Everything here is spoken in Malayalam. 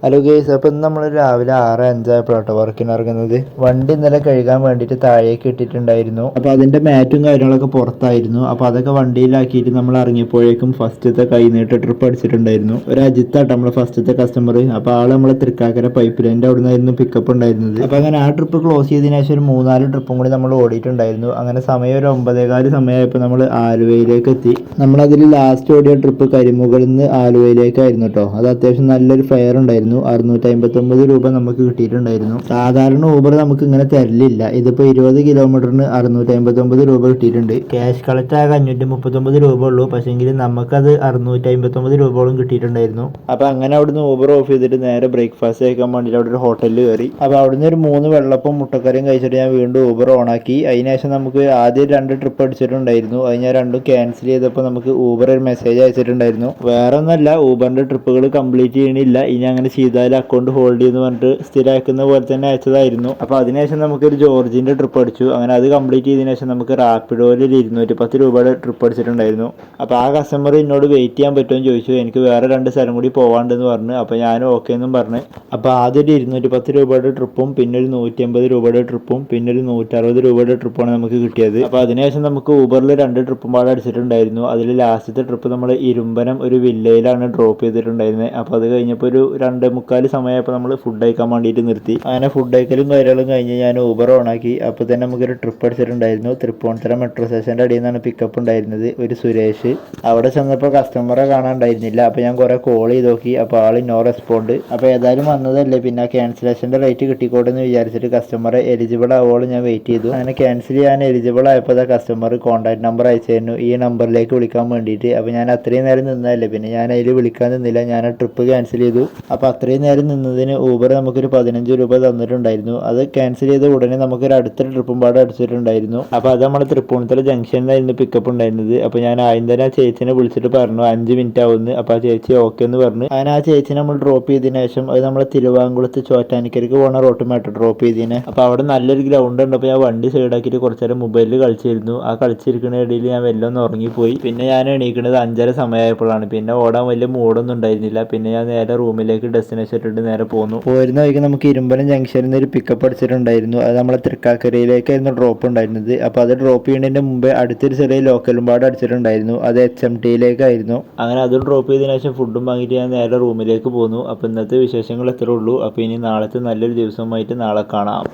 ഹലോ ഗേസ്, അപ്പോൾ ഇന്ന് നമ്മൾ രാവിലെ 6:05 വർക്കിന് ഇറങ്ങുന്നത്. വണ്ടി ഇന്നലെ കഴുകാൻ വേണ്ടിയിട്ട് താഴേക്ക് ഇട്ടിട്ടുണ്ടായിരുന്നു. അപ്പോൾ അതിൻ്റെ മാറ്റും കാര്യങ്ങളൊക്കെ പുറത്തായിരുന്നു. അപ്പോൾ അതൊക്കെ വണ്ടിയിലാക്കിയിട്ട് നമ്മൾ ഇറങ്ങിയപ്പോഴേക്കും ഫസ്റ്റത്തെ കൈനീട്ട ട്രിപ്പ് അടിച്ചിട്ടുണ്ടായിരുന്നു. ഒരു അജിത്താട്ടോ നമ്മൾ ഫസ്റ്റത്തെ കസ്റ്റമർ. അപ്പോൾ ആൾ നമ്മളെ തൃക്കാക്കര പൈപ്പ് ലൈൻ്റെ അവിടെ നിന്നായിരുന്നു പിക്കപ്പ് ഉണ്ടായിരുന്നത്. അപ്പോൾ അങ്ങനെ ആ ട്രിപ്പ് ക്ലോസ് ചെയ്തതിനു ശേഷം ഒരു 3-4 ട്രിപ്പും കൂടി നമ്മൾ ഓടിയിട്ടുണ്ടായിരുന്നു. അങ്ങനെ സമയം ഒരു 9:15 സമയമായപ്പോൾ നമ്മൾ ആലുവയിലേക്ക് എത്തി. നമ്മളതിൽ ലാസ്റ്റ് ഓടിയ ട്രിപ്പ് കരിമുകളിൽ നിന്ന് ആലുവയിലേക്കായിരുന്നു കേട്ടോ. അത് അത്യാവശ്യം നല്ലൊരു ഫെയർ ഉണ്ടായിരുന്നു. 659 രൂപ നമുക്ക് കിട്ടിയിട്ടുണ്ടായിരുന്നു. സാധാരണ ഊബർ നമുക്ക് ഇങ്ങനെ തരലില്ല. ഇതിപ്പോൾ 20 കിലോമീറ്ററിന് 659 രൂപ കിട്ടിയിട്ടുണ്ട്. ക്യാഷ് കളക്ട് ആകെ 539 രൂപ ഉള്ളൂ. പക്ഷേങ്കിൽ നമുക്കത് 659 രൂപയോളം കിട്ടിയിട്ടുണ്ടായിരുന്നു. അപ്പോൾ അങ്ങനെ അവിടുന്ന് ഊബർ ഓഫ് ചെയ്തിട്ട് നേരെ ബ്രേക്ക്ഫാസ്റ്റ് കഴിക്കാൻ വേണ്ടിയിട്ട് അവിടെ ഒരു ഹോട്ടലിൽ കയറി. അപ്പോൾ അവിടുന്ന് ഒരു 3 വെള്ളപ്പവും മുട്ടക്കറിയും കഴിച്ചിട്ട് ഞാൻ വീണ്ടും ഊബർ ഓണാക്കി. അതിനുശേഷം നമുക്ക് ആദ്യം 2 ട്രിപ്പ് അടിച്ചിട്ടുണ്ടായിരുന്നു. അത് ഞാൻ രണ്ടും ക്യാൻസൽ ചെയ്തപ്പോൾ നമുക്ക് ഊബർ ഒരു മെസ്സേജ് അയച്ചിട്ടുണ്ടായിരുന്നു. വേറെ ഒന്നല്ല, ഊബറിൻ്റെ ട്രിപ്പുകൾ കംപ്ലീറ്റ് ചെയ്യണില്ല, ഇനി അങ്ങനെ ചെയ്താൽ അക്കൗണ്ട് ഹോൾഡ് ചെയ്യുമെന്ന് പറഞ്ഞിട്ട് സ്ഥിരമാക്കുന്ന പോലെ തന്നെ അയച്ചതായിരുന്നു. അപ്പോൾ അതിനുശേഷം നമുക്കൊരു ജോർജിൻ്റെ ട്രിപ്പ് അടിച്ചു. അങ്ങനെ അത് കംപ്ലീറ്റ് ചെയ്തതിനു ശേഷം നമുക്ക് റാപ്പിഡോയിൽ 210 രൂപയുടെ ട്രിപ്പ് അടിച്ചിട്ടുണ്ടായിരുന്നു. അപ്പോൾ ആ കസ്റ്റമർ എന്നോട് വെയിറ്റ് ചെയ്യാൻ പറ്റുമെന്ന് ചോദിച്ചു. എനിക്ക് വേറെ 2 സ്ഥലം കൂടി പോകാണ്ടെന്ന് പറഞ്ഞു. അപ്പോൾ ഞാനും ഓക്കെ എന്നും പറഞ്ഞു. അപ്പോൾ ആദ്യം ഒരു 210 രൂപയുടെ ട്രിപ്പും പിന്നെ ഒരു 150 രൂപയുടെ ട്രിപ്പും പിന്നെ ഒരു 160 രൂപയുടെ ട്രിപ്പാണ് നമുക്ക് കിട്ടിയത്. അപ്പോൾ അതിനുശേഷം നമുക്ക് ഊബറിൽ 2 ട്രിപ്പും പാടെ അടിച്ചിട്ടുണ്ടായിരുന്നു. അതിൽ ലാസ്റ്റത്തെ ട്രിപ്പ് നമ്മൾ ഇരുമ്പനം ഒരു വില്ലയിലാണ് ഡ്രോപ്പ് ചെയ്തിട്ടുണ്ടായിരുന്നത്. അപ്പോൾ അത് കഴിഞ്ഞപ്പോൾ ഒരു 2:45 സമയമായപ്പോൾ നമ്മൾ ഫുഡ് കഴിക്കാൻ വേണ്ടിയിട്ട് നിർത്തി. അങ്ങനെ ഫുഡ് കഴിക്കലും കാര്യങ്ങളും കഴിഞ്ഞ് ഞാൻ ഊബർ ഓണാക്കി. അപ്പോൾ തന്നെ നമുക്കൊരു ട്രിപ്പ് അടിച്ചിട്ടുണ്ടായിരുന്നു. തൃപ്പൂണിത്തുറ മെട്രോ സ്റ്റേഷൻ്റെ അടിയിൽ നിന്നാണ് പിക്കപ്പ് ഉണ്ടായിരുന്നത്. ഒരു സുരേഷ്. അവിടെ ചെന്നപ്പോൾ കസ്റ്റമറെ കാണാണ്ടായിരുന്നില്ല. അപ്പോൾ ഞാൻ കുറേ കോൾ ചെയ്ത് നോക്കി. അപ്പോൾ ആൾ നോ റെസ്പോണ്ട്. അപ്പോൾ ഏതായാലും വന്നതല്ലേ, പിന്നെ ക്യാൻസലേഷൻ്റെ റേറ്റ് കിട്ടിക്കോട്ടെ എന്ന് വിചാരിച്ചിട്ട് കസ്റ്റമറെ എലിജിബിൾ ആവുമ്പോൾ ഞാൻ വെയിറ്റ് ചെയ്തു. അങ്ങനെ ക്യാൻസൽ ചെയ്യാൻ എലിജിബിൾ ആയപ്പോൾ കസ്റ്റമർ കോൺടാക്ട് നമ്പർ അയച്ചായിരുന്നു ഈ നമ്പറിലേക്ക് വിളിക്കാൻ വേണ്ടിയിട്ട്. അപ്പോൾ ഞാൻ അത്രയും നേരം നിന്നതല്ലേ, പിന്നെ ഞാൻ അതിൽ വിളിക്കാൻ നിന്നില്ല. ഞാൻ ആ ട്രിപ്പ് ക്യാൻസൽ ചെയ്തു. അപ്പോൾ അത്രയും നേരം നിന്നതിന് ഊബർ നമുക്കൊരു 15 രൂപ തന്നിട്ടുണ്ടായിരുന്നു. അത് ക്യാൻസൽ ചെയ്ത ഉടനെ നമുക്കൊരു അടുത്ത ട്രിപ്പും പാടെ അടിച്ചിട്ടുണ്ടായിരുന്നു. അപ്പോൾ അത് നമ്മുടെ തൃപ്പൂണിത്തുറ ജംഗ്ഷനിലായിരുന്നു പിക്കപ്പ് ഉണ്ടായിരുന്നത്. അപ്പോൾ ഞാൻ ആദ്യം തന്നെ ആ ചേച്ചിനെ വിളിച്ചിട്ട് പറഞ്ഞു 5 മിനിറ്റ് ആവുമെന്ന്. അപ്പോൾ ആ ചേച്ചി ഓക്കെ എന്ന് പറഞ്ഞു. അങ്ങനെ ആ ചേച്ചി നമ്മൾ ഡ്രോപ്പ് ചെയ്തതിന് ശേഷം അത് നമ്മൾ തിരുവാങ്കുളത്ത് ചോറ്റാനിക്കരയ്ക്ക് പോകുന്ന റോട്ടുമായിട്ട് ഡ്രോപ്പ് ചെയ്തതിന്. അപ്പോൾ അവിടെ നല്ലൊരു ഗ്രൗണ്ട് ഉണ്ട്. അപ്പോൾ ഞാൻ വണ്ടി സൈഡാക്കിയിട്ട് കുറച്ച് നേരം മൊബൈലിൽ കളിച്ചിരുന്നു. ആ കളിച്ചിരിക്കുന്ന ഇടയിൽ ഞാൻ വെല്ലം ഉറങ്ങിപ്പോയി. പിന്നെ ഞാൻ എണീക്കുന്നത് 5:30 സമയമായപ്പോഴാണ്. പിന്നെ ഓടാൻ വലിയ മൂടൊന്നും ഉണ്ടായിരുന്നില്ല. പിന്നെ ഞാൻ നേരെ റൂമിലേക്ക് ഡെസ്റ്റിനേഷൻ ഇട്ടിട്ട് നേരെ പോന്നു. പോരുന്ന വഴിക്ക് നമുക്ക് ഇരുമ്പനം ജംഗ്ഷനിൽ നിന്ന് ഒരു പിക്കപ്പ് അടിച്ചിട്ടുണ്ടായിരുന്നു. അത് നമ്മളെ തൃക്കാക്കരയിലേക്കായിരുന്നു ഡ്രോപ്പ് ഉണ്ടായിരുന്നത്. അപ്പോൾ അത് ഡ്രോപ്പ് ചെയ്യുന്നതിൻ്റെ മുമ്പേ അടുത്തൊരു ചെറിയ ലോക്കലും പാട് അടിച്ചിട്ടുണ്ടായിരുന്നു. അത് HMTയിലേക്കായിരുന്നു. അങ്ങനെ അതും ഡ്രോപ്പ് ചെയ്തതിനു ശേഷം ഫുഡും വാങ്ങിയിട്ട് ഞാൻ നേരെ റൂമിലേക്ക് പോന്നു. അപ്പോൾ ഇന്നത്തെ വിശേഷങ്ങൾ എത്ര ഉള്ളൂ. അപ്പോൾ ഇനി നാളത്തെ നല്ലൊരു ദിവസമായിട്ട് നാളെ കാണാം.